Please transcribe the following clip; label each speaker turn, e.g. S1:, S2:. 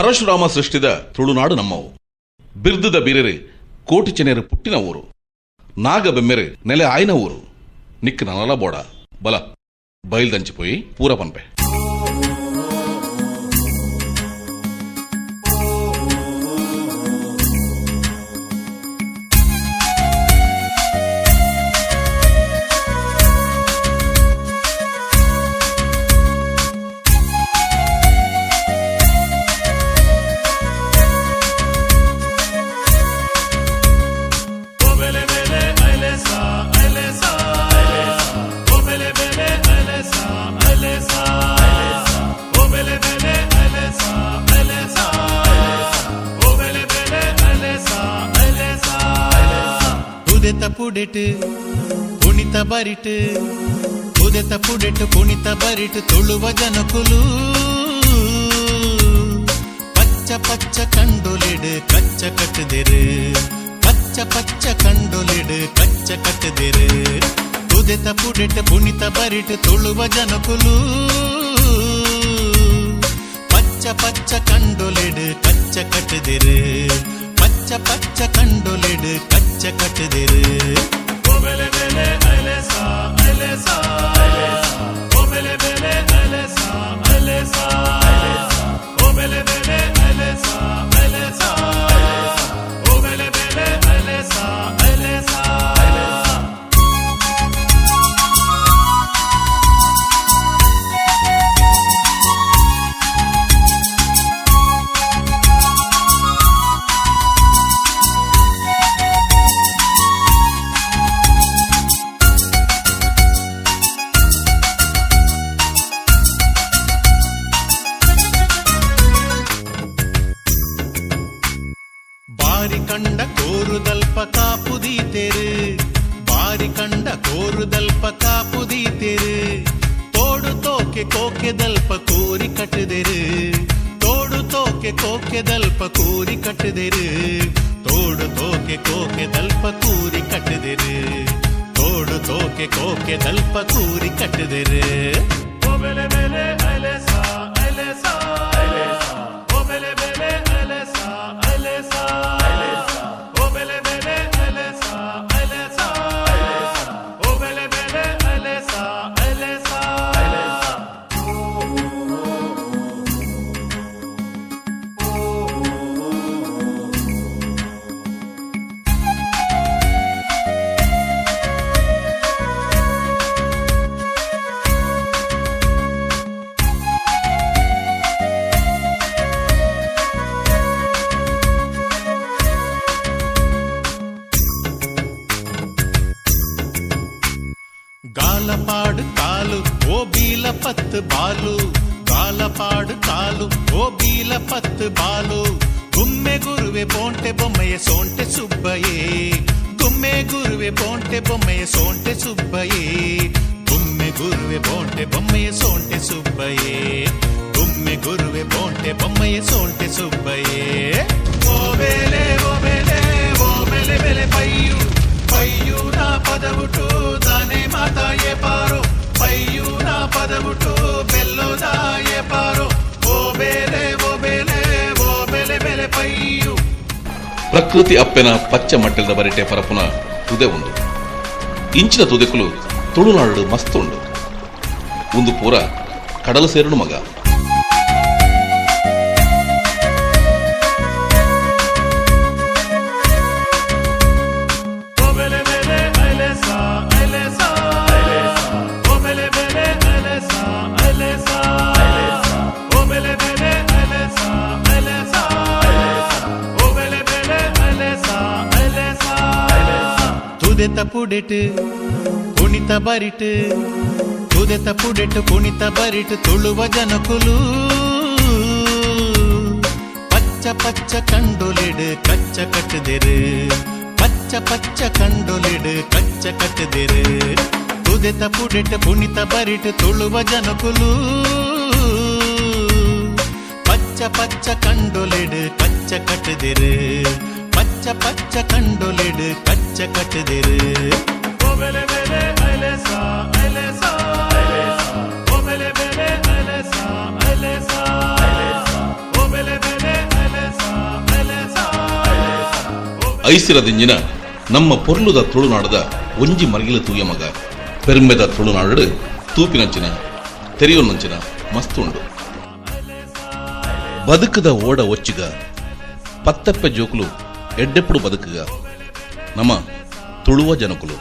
S1: ಪರಶುರಾಮ ಸೃಷ್ಟಿದ ತುಳುನಾಡು ನಮ್ಮವು. ಬಿರ್ದದ ಬೀರೆರೆ ಕೋಟಿ ಚೆನೆರು ಪುಟ್ಟಿನ ಊರು. ನಾಗಬೆಮ್ಮೆರೆ ನೆಲೆ ಆಯ್ನ ಊರು. ನಿಕ್ ನನಲ ಬೋಡ ಬಲ ಬಯಲ್ದಂಚಿಪೋಯಿ ಪೂರ ಪನ್ಪೆ.
S2: ಪುಡೆಟ್ ಕುಣಿತ ಬರಿಟ್ ಉದೆತ ಪುಡೆಟ್ ಕುಣಿತ ಬರಿಟ್ ತುಳುವ ಜನಕುಲು ಪಚ್ಚ ಪಚ್ಚ ಕಂಡೊಲಿಡ್ ಕಚ್ಚ ಕಟ್ಟದೆರು ಪಚ್ಚ ಪಚ್ಚ ಕಂಡೊಲಿಡ್ ಕಚ್ಚ ಕಟ್ಟದೆರು ಉದೆತ ಪುಡೆಟ್ ಕುಣಿತ ಬರಿಟ್ ತುಳುವ ಜನಕುಲು ಪಚ್ಚ ಪಚ್ಚ ಕಂಡೊಲಿಡ್ ಕಚ್ಚ ಕಟ್ಟದೆರು ಪಚ್ಚ ಪಚ್ಚ ಕಂಡೊಲಿಡ್ ಕಚ್ಚ ಕಟ್ಟದೆರು ಓಬೆಲೆ ಬೆಲೆ ಅಲೆಸಾ ಅಲೆಸಾ ಓಬೆಲೆ ಬೆಲೆ ಅಲೆಸಾ ಅಲೆಸಾ ಓಬೆಲೆ ಬೆಲೆ ಅಲೆಸಾ ಅಲೆಸಾ ಓಬೆಲೆ ಬೆಲೆ ಅಲೆಸಾ ಅಲೆಸಾ ಕಂಡ ಕೋರುದಲ್ಪ ಕಾಪುದೀತೆರು ಬಾರಿ ಕಂಡ ಕೋರುದಲ್ಪ ಕಾಪುದೀತೆರು ತೋಡು ತೋಕೆ ಕೋಕೆದಲ್ಪ ಕೂರಿ ಕಟ್ಟದೆರು ತೋಡು ತೋಕೆ ಕೋಕೆದಲ್ಪ ಕೂರಿ ಕಟ್ಟದೆರು ತೋಡು ತೋಕೆ ಕೋಕೆದಲ್ಪ ಕೂರಿ ಕಟ್ಟದೆರು ತೋಡು ತೋಕೆ ಕೋಕೆದಲ್ಪ ಕೂರಿ ಕಟ್ಟದೆರು ಓಬೆಲೆ ಬೆಲೆ ಅಲೆಸಾ ಅಲೆಸಾ ಓಬೆಲೆ ಬೆಲೆ ಅಲೆಸಾ ಅಲೆಸಾ ಗಾಲಪಾಡು ಕಾಲು ಓ ಬೀಲ ಪತ್ತು ಬಾಲು ಗಾಲಪಾಡು ಕಾಲು ಓ ಬೀಲ ಪತ್ತು ಬಾಲು ಗುಮ್ಮೆ ಗುರುವೆ ಪೋಂಟೆ ಬೊಮ್ಮೆಯ ಸೋಂಟೆ ಸುಬ್ಬಯೇ ಗುಮ್ಮೆ ಗುರುವೆ ಪೋಂಟೆ ಬೊಮ್ಮೆಯ ಸೋಂಟೆ ಸುಬ್ಬಯೇ ಗುಮ್ಮೆ ಗುರುವೆ ಪೋಂಟೆ ಬೊಮ್ಮೆಯ ಸೋಂಟೆ ಸುಬ್ಬಯೇ ಗುಮ್ಮೆ ಗುರುವೆ ಪೋಂಟೆ ಬೊಮ್ಮೆಯ ಸೋಂಟೆ ಸುಬ್ಬಯೇ ಓ ಬೇಲೆ ಓ ಬೇಲೆ ಓ ಬೆಲೆ ಬೆಲೆ ಪಯ್ಯು ಪಯ್ಯು ನಾ ಪದವುಟು ದಾನೆ ಮಾತಾಯೇ ಪಾರೋ ಪಯ್ಯು ನಾ ಪದವುಟು ಬೆಲ್ಲೋದಾಯೇ ಪಾರೋ ಓ ಬೇಲೆ ಓ ಬೇಲೆ ಓ ಬೆಲೆ ಬೆಲೆ ಪಯ್ಯು.
S1: ಪ್ರಕೃತಿ ಅಪ್ಪೆನ ಪಚ್ಚ ಮಟ್ಟದ ಬರಿಟೆ ಪರಪುನ ತುದೆ ಒಂದು ಇಂಚಿನ ತುದೆಕುಲು ತುಳುನಾಡು ಮಸ್ತುಂಡು ಒಂದು ಪೂರ ಕಡಲು ಸೇರುಡು ಮಗ. ತುದೆತ ಪುಡೆಟ್ ಕುಣಿತ ಬರಿಟ್ ತುದೆತ ಪುಡೆಟ್ ಕುಣಿತ ಬರಿಟ್ ತುಳುವ ಜನಕುಲು ಪಚ್ಚ ಪಚ್ಚ ಕಂಡೊಲಿಡ್ ಕಚ್ಚ ಕಟ್ಟದೆರು ಪಚ್ಚ ಪಚ್ಚ ಕಂಡೊಲಿಡ್ ಕಚ್ಚ ಕಟ್ಟದೆರು ತುದೆತ ಪುಡೆಟ್ ಕುಣಿತ ಬರಿಟ್ ತುಳುವ ಜನಕುಲು ಪಚ್ಚ ಪಚ್ಚ ಕಂಡೊಲಿಡ್ ಕಚ್ಚ ಕಟ್ಟದೆರು ಪಚ್ಚ ಪಚ್ಚ ಕಂಡೊಲಿಡ್ ಕಚ್ಚ ಕಟ್ಟದೆರು ಓಬೆಲೆ ಬೆಲೆ ಅಲೆಸಾ ಅಲೆಸಾ ಓಬೆಲೆ ಬೆಲೆ ಅಲೆಸಾ ಅಲೆಸಾ ಓಬೆಲೆ ಬೆಲೆ ಐಸಿರದಿಂಜಿನ ನಮ್ಮ ಪೊರ್ಲುದ ತುಳುನಾಡದ ಒಂಜಿ ಮರಗಿಲು ತೂಯ ಮಗ ಪೆರ್ಮೆದ ತುಳುನಾಡು ತೂಪಿನಂಚಿನ ತೆರೆಯೋನಂಚಿನ ಮಸ್ತುಂಡು ಬದುಕದ ಓಡ ಒಚ್ಚಿಗ ಪತ್ತಪ್ಪೆ ಜೋಕುಲು ಎಡ್ಡೆಪ್ಪುಡು ಬದುಕುಗ ನಮ್ಮ ತುಳುವ ಜನಕುಲು